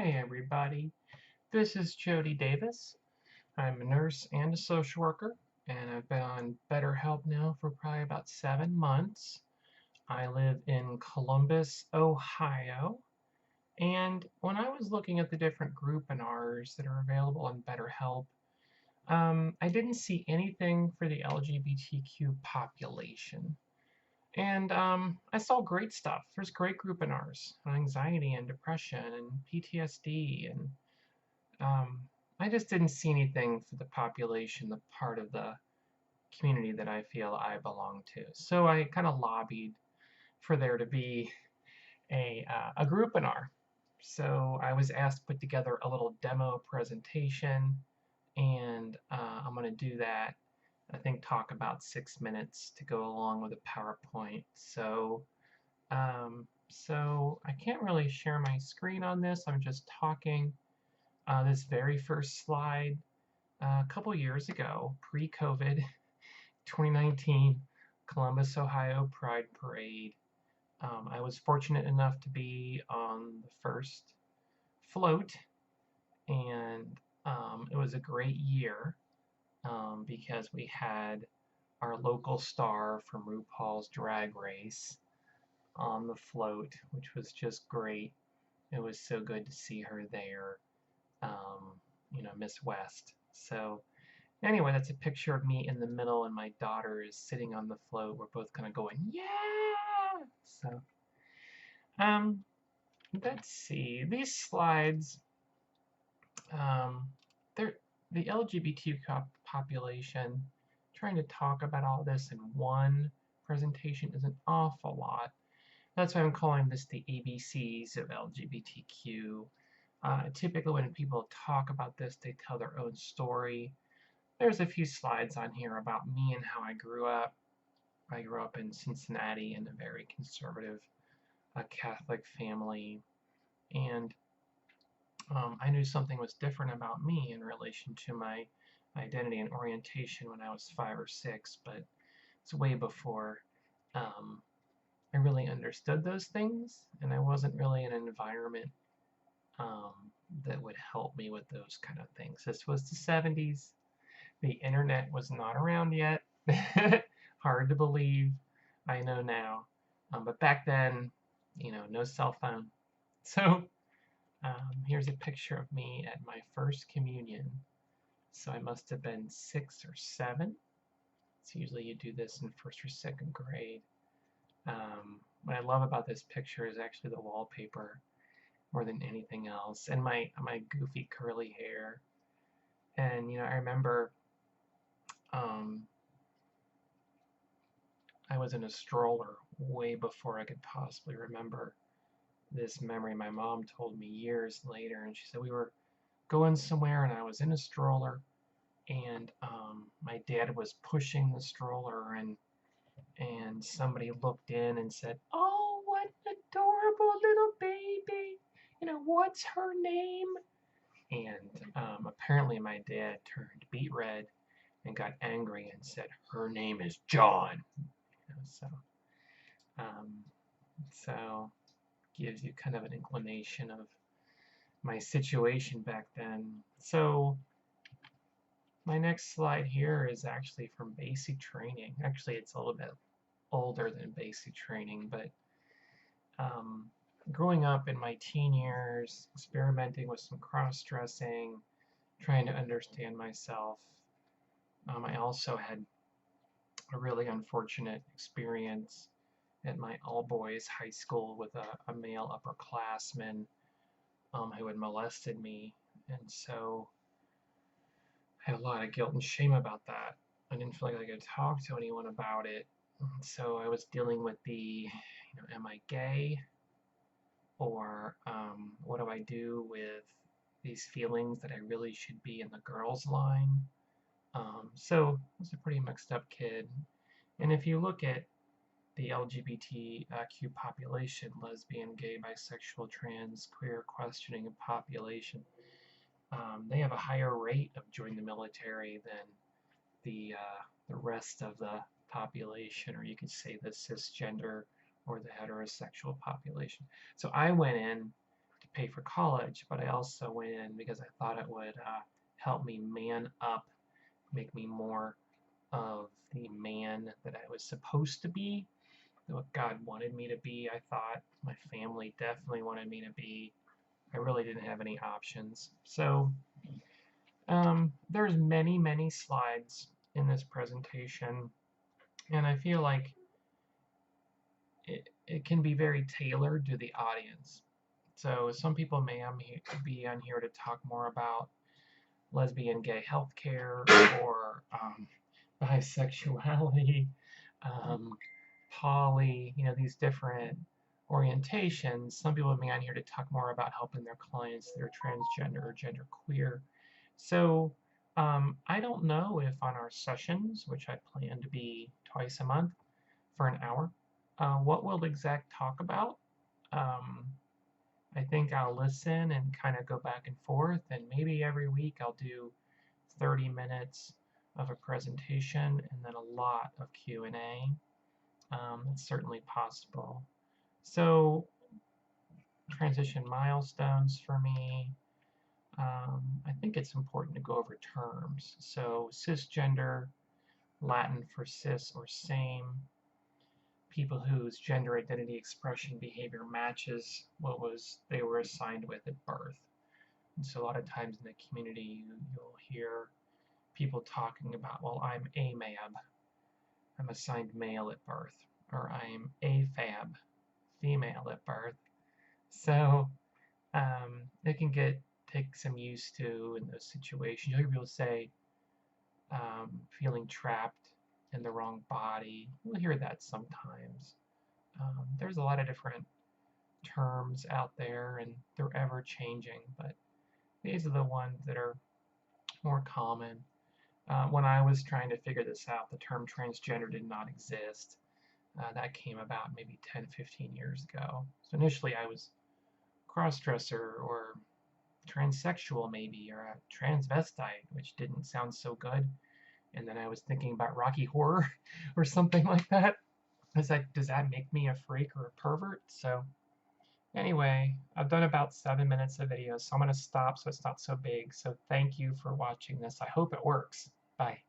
Hey everybody, this is Jody Davis. I'm a nurse and a social worker, and I've been on BetterHelp now for probably about 7 months. I live in Columbus, Ohio, and when I was looking at the different groupinars that are available on BetterHelp, I didn't see anything for the LGBTQ population. And I saw great stuff. There's great groupinars on anxiety and depression and PTSD and Um, I just didn't see anything for the population, the part of the community that I feel I belong to. So I kind of lobbied for there to be a group in R. So I was asked to put together a little demo presentation, and I'm going to do that. I think talk about 6 minutes to go along with a PowerPoint. So I can't really share my screen on this. I'm just talking. This very first slide a couple years ago, pre-COVID, 2019, Columbus, Ohio Pride Parade. I was fortunate enough to be on the first float, and it was a great year because we had our local star from RuPaul's Drag Race on the float, which was just great. It was so good to see her there, Miss West. So anyway, that's a picture of me in the middle, and my daughter is sitting on the float. We're both kind of going, yeah! So, um, let's see. These slides, um, they're the LGBT population. Trying to talk about all this in one presentation is an awful lot. That's why I'm calling this the ABCs of LGBTQ. Typically, when people talk about this, they tell their own story. There's a few slides on here about me and how I grew up. I grew up in Cincinnati in a very conservative Catholic family, and I knew something was different about me in relation to my identity and orientation when I was 5 or 6, but it's way before um, I really understood those things, and I wasn't really in an environment um, that would help me with those kind of things. This was the 70s. The internet was not around yet. Hard to believe, I know now. But back then, no cell phone. So here's a picture of me at my first communion. So I must have been 6 or 7. So usually you do this in first or second grade. What I love about this picture is actually the wallpaper more than anything else, and my goofy curly hair. And I remember um, I was in a stroller way before I could possibly remember this memory. My mom told me years later, and she said we were going somewhere, and I was in a stroller, and my dad was pushing the stroller, and somebody looked in and said, "Oh, what an adorable little baby! What's her name?" And apparently, my dad turned beet red and got angry and said, "Her name is John." So, um, so gives you kind of an inclination of my situation back then. So my next slide here is actually from basic training. Actually, it's a little bit older than basic training, but um, growing up in my teen years, experimenting with some cross-dressing, trying to understand myself. I also had a really unfortunate experience at my all-boys high school with a male upperclassman who had molested me, and so I had a lot of guilt and shame about that. I didn't feel like I could talk to anyone about it. So I was dealing with am I gay? Or what do I do with these feelings that I really should be in the girls' line? So I was a pretty mixed up kid. And if you look at the LGBTQ population, lesbian, gay, bisexual, trans, queer, questioning population, they have a higher rate of joining the military than the rest of the population, or you could say the cisgender or the heterosexual population. So I went in to pay for college, but I also went in because I thought it would help me man up, make me more of the man that I was supposed to be, what God wanted me to be. I thought my family definitely wanted me to be. I really didn't have any options. So there's many slides in this presentation, and I feel like it can be very tailored to the audience. So some people may be on here to talk more about lesbian gay healthcare or bisexuality, um, poly, these different orientations. Some people have me on here to talk more about helping their clients that are transgender or genderqueer. So I don't know if on our sessions, which I plan to be twice a month for an hour, what we'll exact talk about. Um, I think I'll listen and kind of go back and forth, and maybe every week I'll do 30 minutes of a presentation and then a lot of Q&A. It's certainly possible. So transition milestones for me. I think it's important to go over terms. So cisgender, Latin for cis or same, people whose gender identity expression behavior matches what they were assigned with at birth. And so a lot of times in the community you'll hear people talking about, well, I'm AMAB, I'm assigned male at birth, or I'm AFAB, female at birth. So it can take some used to in those situations. You'll hear people say feeling trapped in the wrong body. You'll hear that sometimes. There's a lot of different terms out there, and they're ever changing, but these are the ones that are more common. When I was trying to figure this out, the term transgender did not exist. That came about maybe 10, 15 years ago. So initially I was cross-dresser or transsexual maybe, or a transvestite, which didn't sound so good. And then I was thinking about Rocky Horror or something like that. I was like, does that make me a freak or a pervert? So anyway, I've done about 7 minutes of video, so I'm going to stop so it's not so big. So thank you for watching this. I hope it works. Bye.